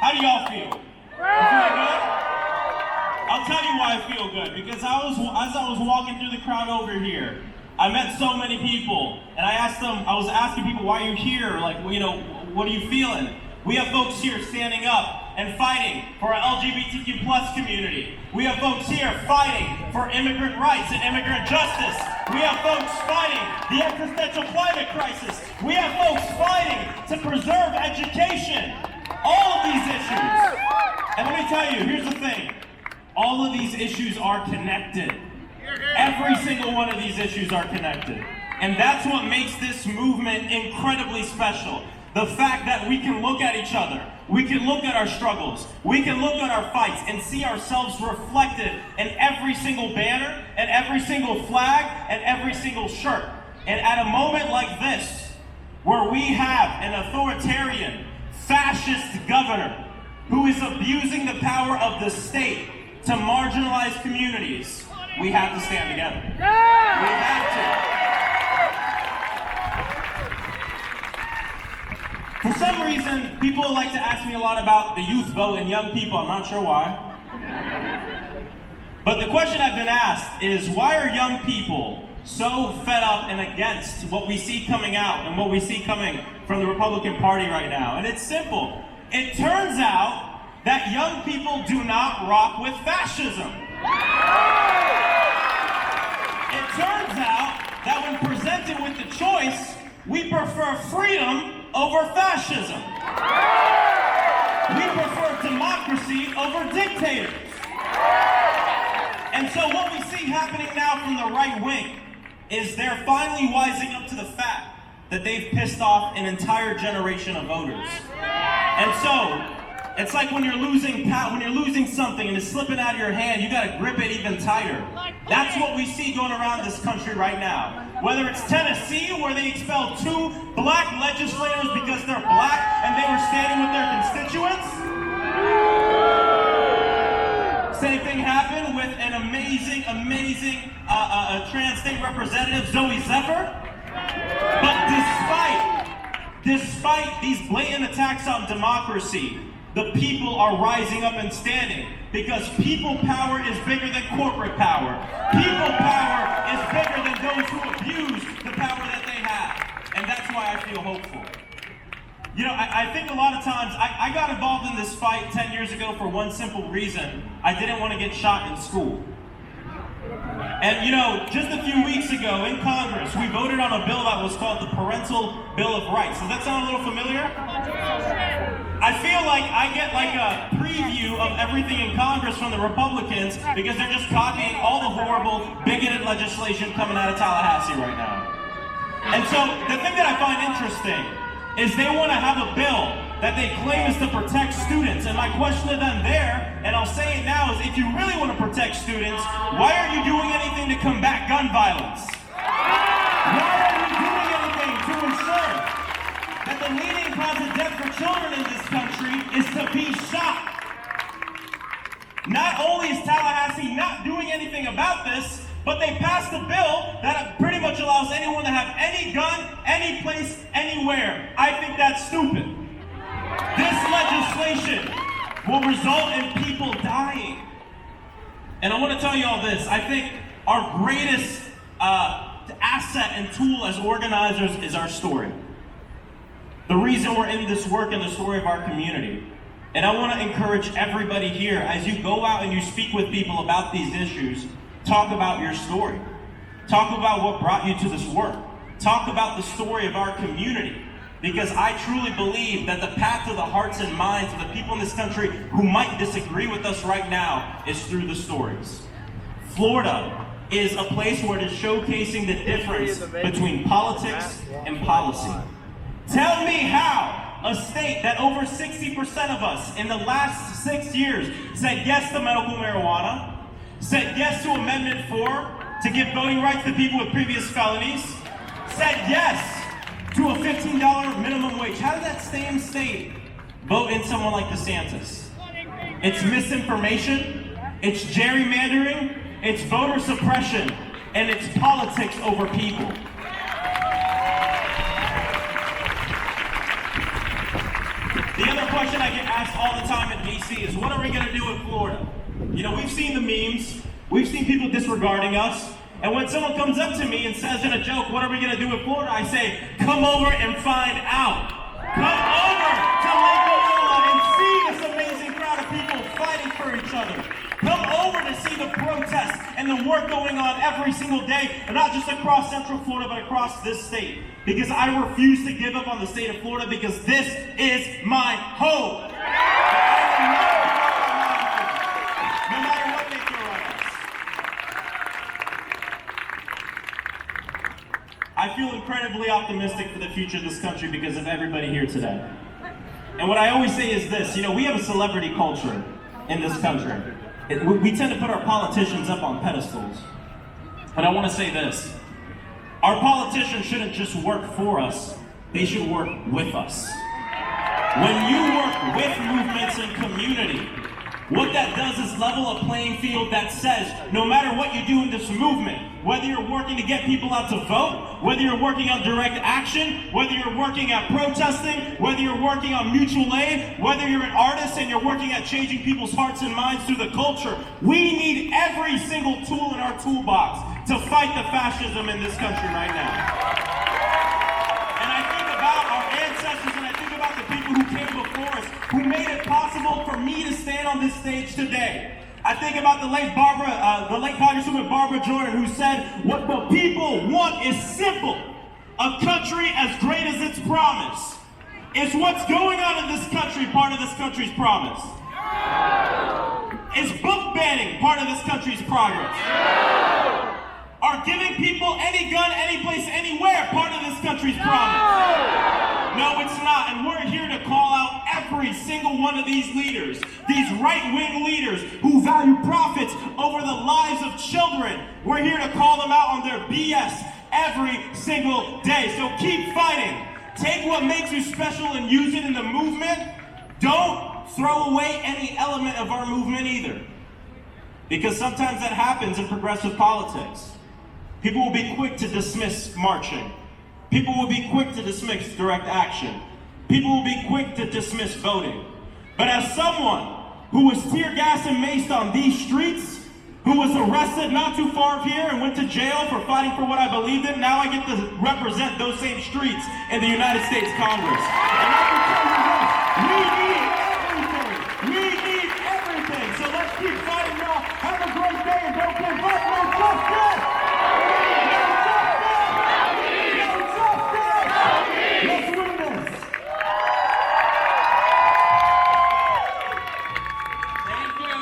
How do y'all feel? You feel good? I'll tell you why I feel good. Because as I was walking through the crowd over here, I met so many people, and I was asking people, why are you here? Like, what are you feeling? We have folks here standing up and fighting for our LGBTQ plus community. We have folks here fighting for immigrant rights and immigrant justice. We have folks fighting the existential climate crisis. We have folks fighting to preserve education. All of these issues. And let me tell you, here's the thing. All of these issues are connected. Every single one of these issues are connected. And that's what makes this movement incredibly special. The fact that we can look at each other, we can look at our struggles, we can look at our fights and see ourselves reflected in every single banner, and every single flag, and every single shirt. And at a moment like this, where we have an authoritarian, fascist governor who is abusing the power of the state to marginalize communities, we have to stand together. We have to. For some reason, people like to ask me a lot about the youth vote and young people. I'm not sure why. But the question I've been asked is, why are young people so fed up and against what we see coming out and what we see coming from the Republican Party right now? And it's simple. It turns out that young people do not rock with fascism. It turns out that when presented with the choice, we prefer freedom over fascism. We prefer democracy over dictators. And so what we see happening now from the right wing is they're finally wising up to the fact that they've pissed off an entire generation of voters. And so it's like when you're losing something and it's slipping out of your hand, you gotta grip it even tighter. That's what we see going around this country right now. Whether it's Tennessee, where they expelled 2 black legislators because they're black and they were standing with their constituents. Same thing happened with an amazing trans state representative, Zoe Zephyr. But despite these blatant attacks on democracy, the people are rising up and standing, because people power is bigger than corporate power. People power is bigger than those who abuse the power that they have. And that's why I feel hopeful. I think a lot of times, I got involved in this fight 10 years ago for one simple reason. I didn't want to get shot in school. And just a few weeks ago in Congress, we voted on a bill that was called the Parental Bill of Rights. Does that sound a little familiar? I feel like I get like a preview of everything in Congress from the Republicans, because they're just copying all the horrible, bigoted legislation coming out of Tallahassee right now. And so the thing that I find interesting is they want to have a bill that they claim is to protect students. And my question to them there, and I'll say it now, is if you really want to protect students, why aren't you doing anything to combat gun violence? Why aren't you doing anything to ensure that the leading cause of death for children in this country is to be shot? Not only is Tallahassee not doing anything about this, but they passed a bill that pretty much allows anyone to have any gun, any place, anywhere. I think that's stupid. This legislation will result in people dying. And I want to tell you all this. I think our greatest asset and tool as organizers is our story. The reason we're in this work and the story of our community. And I want to encourage everybody here, as you go out and you speak with people about these issues, talk about your story. Talk about what brought you to this work. Talk about the story of our community. Because I truly believe that the path to the hearts and minds of the people in this country who might disagree with us right now is through the stories. Florida is a place where it is showcasing the difference between politics and policy. Tell me how a state that over 60% of us in the last 6 years said yes to medical marijuana, said yes to Amendment 4 to give voting rights to people with previous felonies, said yes to a $15 minimum wage. How did that same state vote in someone like DeSantis? It's misinformation, it's gerrymandering, it's voter suppression, and it's politics over people. The other question question I get asked all the time in DC is, what are we going to do in Florida? You know, we've seen the memes, we've seen people disregarding us, and when someone comes up to me and says in a joke, what are we going to do in Florida? I say, come over and find out. Come over to Lake Eola and see this amazing crowd of people fighting for each other. Come over to see the protests and the work going on every single day, and not just across Central Florida, but across this state. Because I refuse to give up on the state of Florida, because this is my home. No matter what they throw at us. I feel incredibly optimistic for the future of this country because of everybody here today. And what I always say is this, you know, we have a celebrity culture in this country. We tend to put our politicians up on pedestals. But I want to say this. Our politicians shouldn't just work for us, they should work with us. When you work with movements and community, what that does is level a playing field that says, no matter what you do in this movement, whether you're working to get people out to vote, whether you're working on direct action, whether you're working at protesting, whether you're working on mutual aid, whether you're an artist and you're working at changing people's hearts and minds through the culture, we need every single tool in our toolbox to fight the fascism in this country right now. And I think about our ancestors, and I think about the people who came before us, who made it possible for me to stand on this stage today. I think about the late Congresswoman Barbara Jordan, who said, what the people want is simple. A country as great as its promise. Is what's going on in this country part of this country's promise? Is book banning part of this country's progress? Are giving people any gun, any place, anywhere part of this country's promise? No, it's not. And we're here to call out every single one of these leaders, these right-wing leaders who value profits over the lives of children. We're here to call them out on their BS every single day. So keep fighting. Take what makes you special and use it in the movement. Don't throw away any element of our movement either. Because sometimes that happens in progressive politics. People will be quick to dismiss marching. People will be quick to dismiss direct action. People will be quick to dismiss voting. But as someone who was tear gassed and maced on these streets, who was arrested not too far from here and went to jail for fighting for what I believed in, now I get to represent those same streets in the United States Congress.